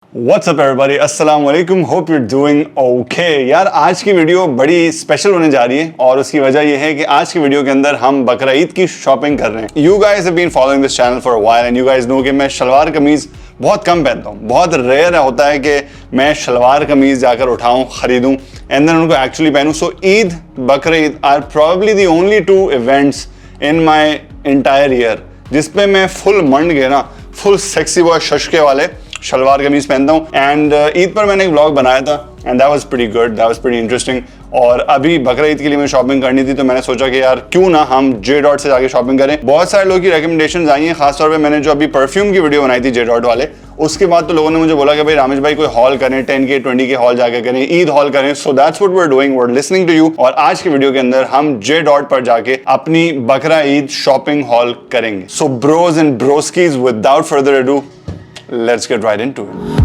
What's up everybody? अस्सलाम वालेकुम. Hope you're doing okay. यार आज की वीडियो बड़ी स्पेशल होने जा रही है और उसकी वजह यह है कि आज की वीडियो के अंदर हम बकरा ईद की शॉपिंग कर रहे हैं. You guys have been following this channel for a while and you guys know कि मैं शलवार कमीज बहुत कम पहनता हूँ. बहुत रेयर होता है कि मैं शलवार कमीज जाकर उठाऊँ, खरीदूँ एंड देन उनको एक्चुअली पहनूँ. So Eid, Bakra Eid are probably the only two events in my entire year जिसपे मैं फुल मंड गए ना, फुल सेक्सी बॉय शशके वाले शलवार कमीज पहनता हूँ. एंड ईद पर मैंने एक व्लॉग बनाया था and that was pretty good, that was pretty interesting. और अभी बकरा ईद के लिए मुझे शॉपिंग करनी थी तो मैंने सोचा कि यार क्यों ना हम जे डॉट से जाके शॉपिंग करें. बहुत सारे लोगों की रिकमेंडेशंस आई हैं, खासतौर पे मैंने जो अभी परफ्यूम की वीडियो बनाई थी जे डॉट वाले, उसके बाद तो लोगों ने मुझे बोला कि भाई रामेश भाई कोई हॉल करें, 10K 20K हॉल जाके करें, ईद हॉल करें. So that's what we are doing, we are listening to you. और आज की वीडियो के अंदर हम जे डॉट पर जाके अपनी बकरा ईद शॉपिंग हॉल करेंगे. So bros and broskis, without further ado, let's get right into it.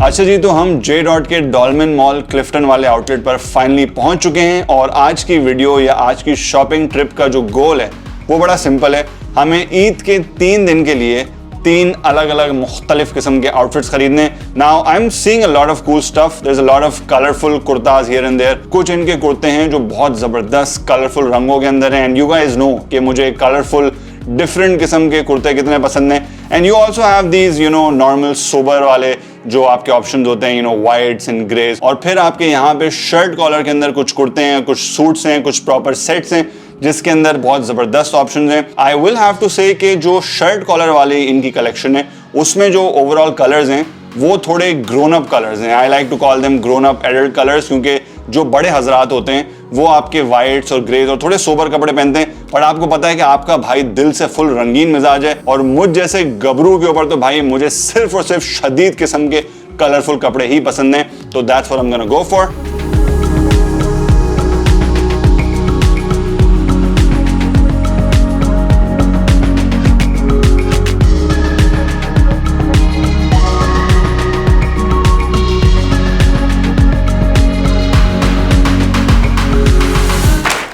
अच्छा जी, तो हम जे डॉट के डॉल्मेन मॉल क्लिफ्टन वाले आउटलेट पर फाइनली पहुंच चुके हैं और आज की वीडियो या आज की शॉपिंग ट्रिप का जो गोल है वो बड़ा सिंपल है. हमें ईद के 3 दिन के लिए 3 अलग अलग मुख्तलिफ किस्म के आउटफिट्स खरीदने. Now I am seeing a lot of cool stuff, there is a lot of colourful kurtas here and there. कुछ इनके कुर्ते हैं जो बहुत जबरदस्त कलरफुल रंगों के अंदर हैं एंड यू गाइस नो कि मुझे कलरफुल डिफरेंट किस्म के कुर्ते कितने पसंद हैं. And you also have these normal sober वाले जो आपके ऑप्शन होते हैं, व्हाइट्स एंड ग्रेज. और फिर आपके यहाँ पे शर्ट कॉलर के अंदर कुछ कुर्ते हैं, कुछ सूट्स हैं, कुछ प्रॉपर सेट्स हैं जिसके अंदर बहुत जबरदस्त ऑप्शंस हैं. आई विल हैव टू से कि जो शर्ट कॉलर वाली इनकी कलेक्शन है उसमें जो ओवरऑल कलर्स हैं वो थोड़े ग्रोन अप कलर्स हैं. I like to call them grown up adult colours, क्योंकि जो बड़े हजरात होते हैं वो आपके वाइट्स और ग्रेज और थोड़े सोबर कपड़े पहनते हैं. पर आपको पता है कि आपका भाई दिल से फुल रंगीन मिजाज है और मुझ जैसे गबरू के ऊपर तो भाई मुझे सिर्फ और सिर्फ शदीद किस्म के कलरफुल कपड़े ही पसंद हैं. तो that's what I am gonna go for.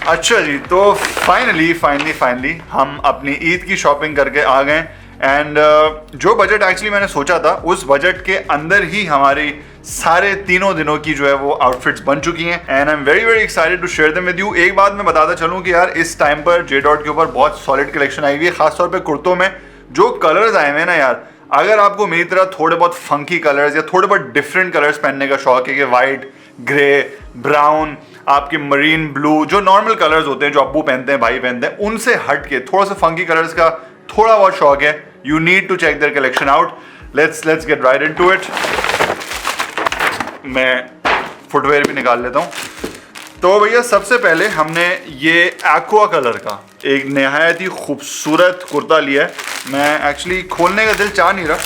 अच्छा जी, तो फाइनली हम अपनी ईद की शॉपिंग करके आ गए एंड जो बजट एक्चुअली मैंने सोचा था उस बजट के अंदर ही हमारी सारे तीनों दिनों की जो है वो आउटफिट्स बन चुकी हैं and I am very excited to share them with you. एक बात मैं बताता चलूं कि यार इस टाइम पर जे डॉट के ऊपर बहुत सॉलिड कलेक्शन आई हुई है, खासतौर पे कुर्तों में जो कलर्स आए हुए हैं ना यार. अगर आपको मेरी तरह थोड़े बहुत फंकी कलर्स या थोड़े बहुत डिफरेंट कलर्स पहनने का शौक है कि वाइट, ग्रे, ब्राउन, आपके मरीन ब्लू, जो नॉर्मल कलर्स होते हैं जो अब्बू पहनते हैं, भाई पहनते हैं, उनसे हट के थोड़ा सा फंकी कलर्स का थोड़ा बहुत शौक है, you need to check their collection out. Let's get right into it. मैं फुटवेयर भी निकाल लेता हूँ. तो भैया सबसे पहले हमने ये एक्वा कलर का एक नहायत ही खूबसूरत कुर्ता लिया है. मैं एक्चुअली खोलने का दिल चाह नहीं रहा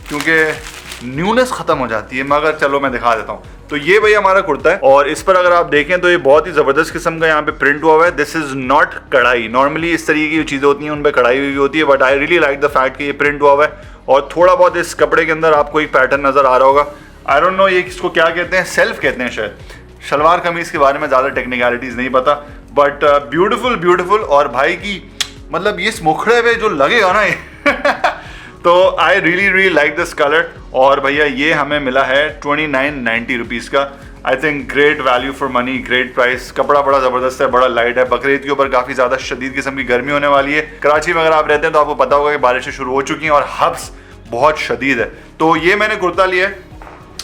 क्योंकि न्यूनेस ख़त्म हो जाती है, मगर चलो मैं दिखा देता हूँ. तो ये भैया हमारा कुर्ता है और इस पर अगर आप देखें तो ये बहुत ही ज़बरदस्त किस्म का यहाँ पे प्रिंट हुआ हुआ है. दिस इज़ नॉट कढ़ाई. नॉर्मली इस तरीके की जो चीज़ें होती हैं उन पर कढ़ाई हुई होती है, but I really like the fact कि ये प्रिंट हुआ हुआ है और थोड़ा बहुत इस कपड़े के अंदर आपको एक पैटर्न नज़र आ रहा होगा. आई डोंट नो ये किसको क्या कहते हैं, सेल्फ कहते हैं शायद. शलवार कमीज़ के बारे में ज़्यादा टेक्निकलिटीज़ नहीं पता, बट ब्यूटीफुल. और भाई की मतलब ये मुखड़े पे जो लगेगा ना ये तो I really like this colour. और भैया ये हमें मिला है 2990 रुपीज़ का. I think great value for money, great price. कपड़ा बड़ा ज़बरदस्त है, बड़ा लाइट है. बकरीद के ऊपर काफ़ी ज़्यादा शदीद किस्म की गर्मी होने वाली है. कराची में अगर आप रहते हैं तो आपको पता होगा कि बारिशें शुरू हो चुकी हैं और हब्स बहुत शदीद है. तो ये मैंने कुर्ता लिया है.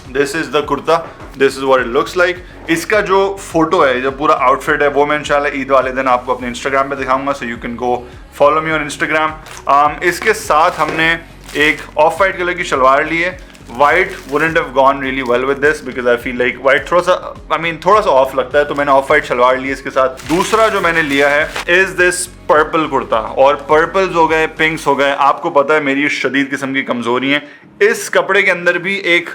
This is the kurta, this is what it looks like. इसका जो फोटो है, जो पूरा आउटफिट है, वो मैं इंशाल्लाह ईद वाले दिन आपको अपने इंस्टाग्राम पे दिखाऊंगा, so you can go follow me on Instagram. इसके साथ हमने एक ऑफ वाइट कलर की शलवार ली है. White wouldn't have gone really well with this because I feel like white थोड़ा सा ऑफ लगता है, तो मैंने ऑफ वाइट शलवार ली इसके साथ. दूसरा जो मैंने लिया है इज दिस पर्पल कुर्ता. और पर्पल्स हो गए, पिंक्स हो गए, आपको पता है मेरी शदीद किस्म की कमजोरी है. इस कपड़े के अंदर भी एक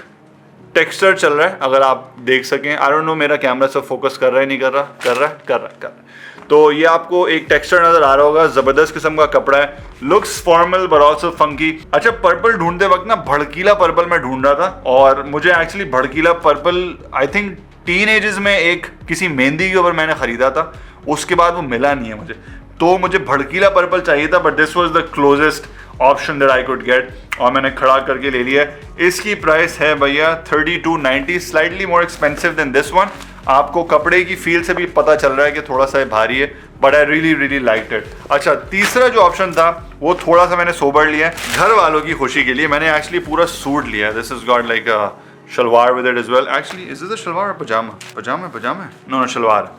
टेक्सचर चल रहा है, अगर आप देख सकें. आई डोंट नो मेरा कैमरा सब फोकस कर रहा है नहीं कर रहा, कर रहा है. तो ये आपको एक टेक्सचर नजर आ रहा होगा. जबरदस्त किस्म का कपड़ा है, looks formal but also funky. अच्छा, पर्पल ढूंढते वक्त ना भड़कीला पर्पल मैं ढूंढ रहा था और मुझे एक्चुअली भड़कीला purple I think teen ages में एक किसी मेहंदी के ऊपर मैंने खरीदा था उसके बाद वो मिला नहीं है मुझे, तो मुझे भड़कीला पर्पल चाहिए था, but this was the closest option that I could get और मैंने खड़ा करके ले लिया। इसकी प्राइस है भैया 3290, slightly more expensive than this one. आपको कपड़े की फील से भी पता चल रहा है कि थोड़ा सा भारी है, but I really really liked it. अच्छा, तीसरा जो ऑप्शन था वो थोड़ा सा मैंने सोबर लिया है घर वालों की खुशी के लिए। मैंने एक्चुअली पूरा सूट लिया है। This is got like a shalwar with it as well. Actually is this a shalwar और पजामा? पजामा नो शलवार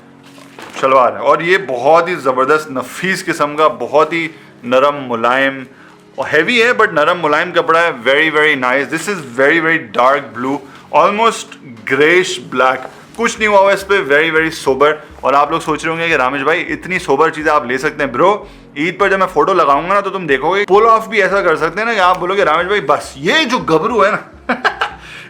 है। और ये बहुत ही ज़बरदस्त नफीस किस्म का, बहुत ही नरम मुलायम और हैवी है, बट नरम मुलायम कपड़ा है। Very very nice. This is very very dark blue, almost greyish black, कुछ नहीं हुआ हुआ इस पर, वेरी वेरी सोबर। और आप लोग सोच रहे होंगे कि रामेश भाई इतनी सोबर चीज़ें आप ले सकते हैं। ब्रो, ईद पर जब मैं फोटो लगाऊंगा ना तो तुम देखोगे पुल ऑफ भी ऐसा कर सकते हैं ना कि आप बोलोगे रामेश भाई बस ये जो गबरू है ना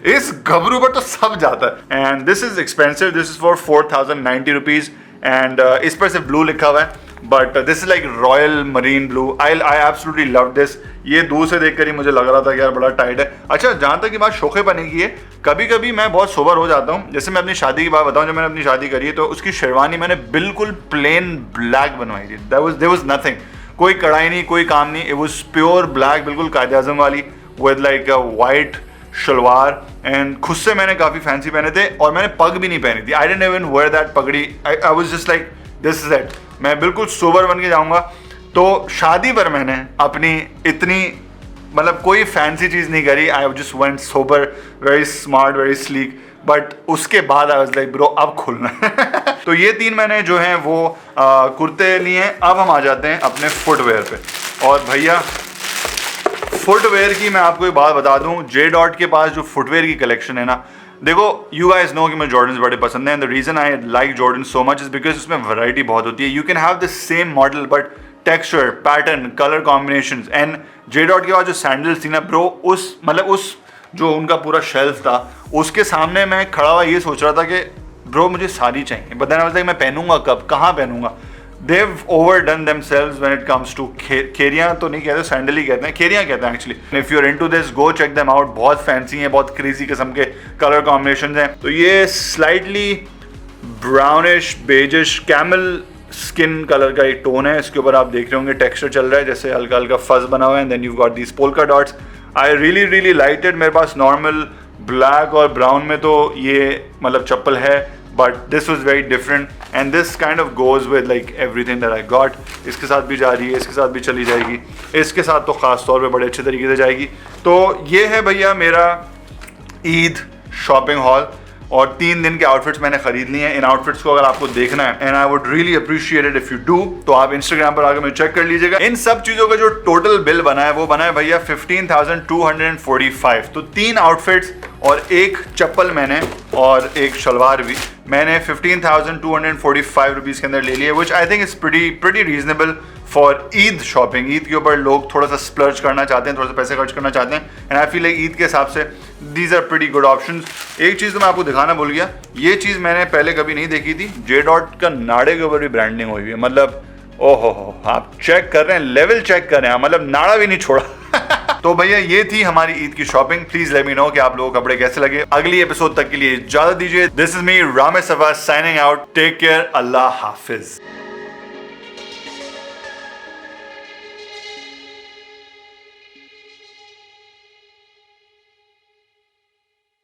इस गबरू पर तो सब जाता है। And this is expensive, this is for 4090 rupees and इस पर सिर्फ ब्लू लिखा हुआ है, but this is like royal marine blue. I absolutely love this. ये दूर से देखकर ही मुझे लग रहा था कि यार बड़ा टाइट है। अच्छा, जहाँ तक की बात शोखे बने की है, कभी कभी मैं बहुत सोबर हो जाता हूँ। जैसे मैं अपनी शादी की बात बताऊँ, जब मैंने अपनी शादी करी है तो उसकी शेरवानी मैंने बिल्कुल प्लेन ब्लैक बनवाई थी। देयर वाज नथिंग, कोई कढ़ाई नहीं, कोई काम नहीं, इट वाज प्योर ब्लैक, बिल्कुल कायदे आज़म वाली, with like a white shalwar. And खुद से मैंने काफ़ी फैंसी पहने थे और मैंने पग भी नहीं पहनी थी। I didn't even wear that पगड़ी। I was just like this is it, मैं बिल्कुल सोबर बन के जाऊंगा। तो शादी पर मैंने अपनी इतनी मतलब कोई फैंसी चीज़ नहीं करी। I just went sober, very smart, very sleek. But उसके बाद आई वाज लाइक ब्रो अब खुलना तो ये तीन मैंने जो हैं वो कुर्ते लिए हैं। अब हम आ जाते हैं अपने फुटवेयर पे। और भैया फुटवेयर की मैं आपको एक बात बता दूं, जे डॉट के पास जो फुटवेयर की कलेक्शन है ना, देखो यू गाइस नो कि मुझे जॉर्डन्स बड़े पसंद हैं। The reason I like Jordan so much is because उसमें वैरायटी बहुत होती है। You can have the same model but texture, pattern, colour combinations. And J dot के बाद जो सैंडल्स थी ना ब्रो, उस जो उनका पूरा शेल्फ था उसके सामने मैं खड़ा हुआ ये सोच रहा था कि ब्रो मुझे सारी चाहिए, but then I was like मैं पहनूंगा कब, कहाँ पहनूंगा। They've overdone themselves when it comes to खेरियाँ तो नहीं कहते, सैंडल ही कहते हैं, खेरियाँ कहते हैं actually. If you're into this, go check them out। बहुत फैंसी हैं, बहुत क्रेजी किस्म के कलर कॉम्बिनेशन हैं। तो ये slightly brownish beige camel skin colour का एक टोन है। इसके ऊपर आप देख रहे होंगे टेक्सचर चल रहा है, जैसे हल्का हल्का फज बना हुआ है। Then you got these polka dots. I really really like it. मेरे पास नॉर्मल ब्लैक और ब्राउन में तो ये मतलब चप्पल है, but this was very different and this kind of goes with like everything that I got. इसके साथ भी जा रही है, इसके साथ भी चली जाएगी, इसके साथ तो ख़ास तौर पे बड़े अच्छे तरीके से जाएगी। तो ये है भैया मेरा ईद शॉपिंग हॉल और 3 दिन के आउटफिट्स मैंने खरीद लिए हैं। इन आउटफिट्स को अगर आपको देखना है and I would really appreciate it if you do, तो आप इंस्टाग्राम पर आकर मुझे चेक कर लीजिएगा। इन सब चीज़ों का जो टोटल बिल बना है वो बना है भैया 15,245। तो 3 आउटफिट्स और एक चप्पल मैंने और एक शलवार भी मैंने 15,245 रुपीज़ के अंदर ले लिए, which I think is pretty reasonable for Eid shopping. Eid के ऊपर लोग थोड़ा सा स्प्लर्ज करना चाहते हैं, थोड़ा सा पैसे खर्च करना चाहते हैं, and I feel like Eid के हिसाब से these are pretty good options. एक चीज़ तो मैं आपको दिखाना भूल गया, ये चीज़ मैंने पहले कभी नहीं देखी थी। जे डॉट का नाड़े के ऊपर भी ब्रांडिंग हुई है, मतलब ओहो आप चेक कर रहे हैं, लेवल चेक कर रहे हैं, मतलब नाड़ा भी नहीं छोड़ा तो भैया ये थी हमारी ईद की shopping. Please let me know कि आप लोगों को कपड़े कैसे लगे। अगली एपिसोड तक के लिए इजाजत दीजिए। दिस इज मी रामेश सफा साइनिंग आउट। टेक केयर, अल्लाह हाफिज।